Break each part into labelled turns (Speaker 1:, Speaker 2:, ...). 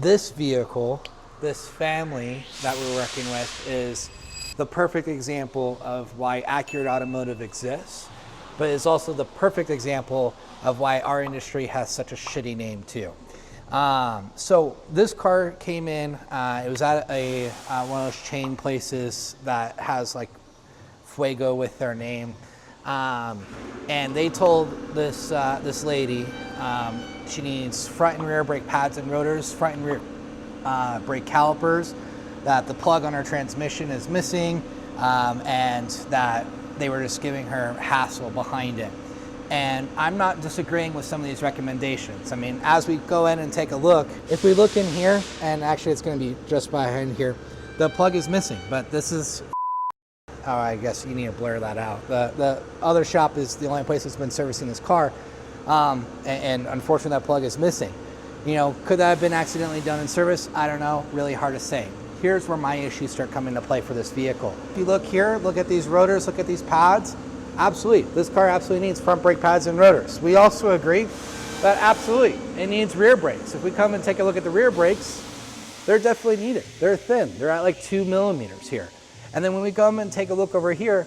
Speaker 1: This vehicle, this family that we're working with is the perfect example of why Accurate Automotive exists, but it's also the perfect example of why our industry has such a shitty name too. So this car came in, it was at one of those chain places that has like Fuego with their name. And they told this lady she needs front and rear brake pads and rotors, front and rear brake calipers, that the plug on her transmission is missing, and that they were just giving her hassle behind it. And I'm not disagreeing with some of these recommendations. I mean, as we go in and take a look, if we look in here, and actually it's going to be just behind here, the plug is missing, but this is, oh, I guess you need to blur that out. The other shop is the only place that's been servicing this car, and unfortunately that plug is missing. You know, could that have been accidentally done in service? I don't know, really hard to say. Here's where my issues start coming into play for this vehicle. If you look here, look at these rotors, look at these pads, absolutely, this car absolutely needs front brake pads and rotors. We also agree that absolutely, it needs rear brakes. If we come and take a look at the rear brakes, they're definitely needed. They're thin, they're at like 2 millimeters here. And then when we come and take a look over here,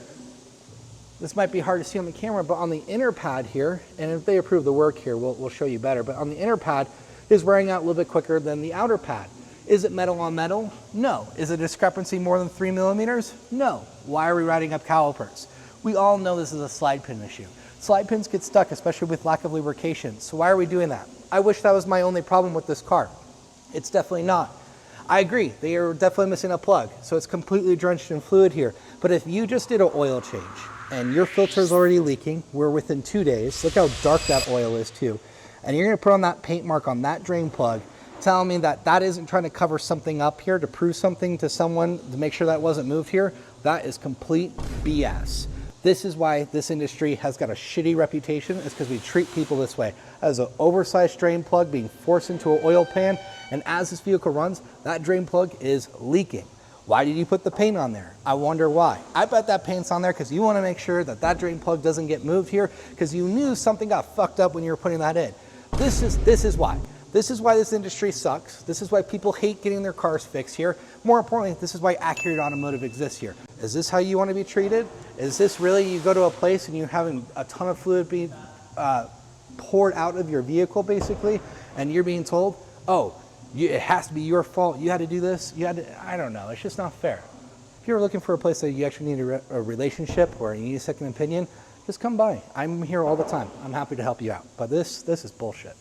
Speaker 1: this might be hard to see on the camera, but on the inner pad here, and if they approve the work here, we'll show you better, but on the inner pad is wearing out a little bit quicker than the outer pad. Is it metal on metal? No. Is a discrepancy more than 3 millimeters? No. Why are we writing up calipers? We all know this is a slide pin issue. Slide pins get stuck, especially with lack of lubrication. So why are we doing that? I wish that was my only problem with this car. It's definitely not. I agree, they are definitely missing a plug, so it's completely drenched in fluid here. But if you just did an oil change and your filter is already leaking, we're within 2 days, look how dark that oil is too, and you're gonna put on that paint mark on that drain plug, telling me that that isn't trying to cover something up here to prove something to someone to make sure that wasn't moved here, that is complete BS. This is why this industry has got a shitty reputation, is because we treat people this way. As an oversized drain plug being forced into an oil pan, and as this vehicle runs, that drain plug is leaking. Why did you put the paint on there? I wonder why. I bet that paint's on there because you want to make sure that that drain plug doesn't get moved here because you knew something got fucked up when you were putting that in. This is why. This is why this industry sucks. This is why people hate getting their cars fixed here. More importantly, this is why Accurate Automotive exists here. Is this how you want to be treated? Is this really, you go to a place and you're having a ton of fluid being poured out of your vehicle basically, and you're being told, oh, it has to be your fault, you had to do this, you had to, I don't know, it's just not fair. If you're looking for a place that you actually need a relationship or you need a second opinion, just come by. I'm here all the time. I'm happy to help you out. But this is bullshit.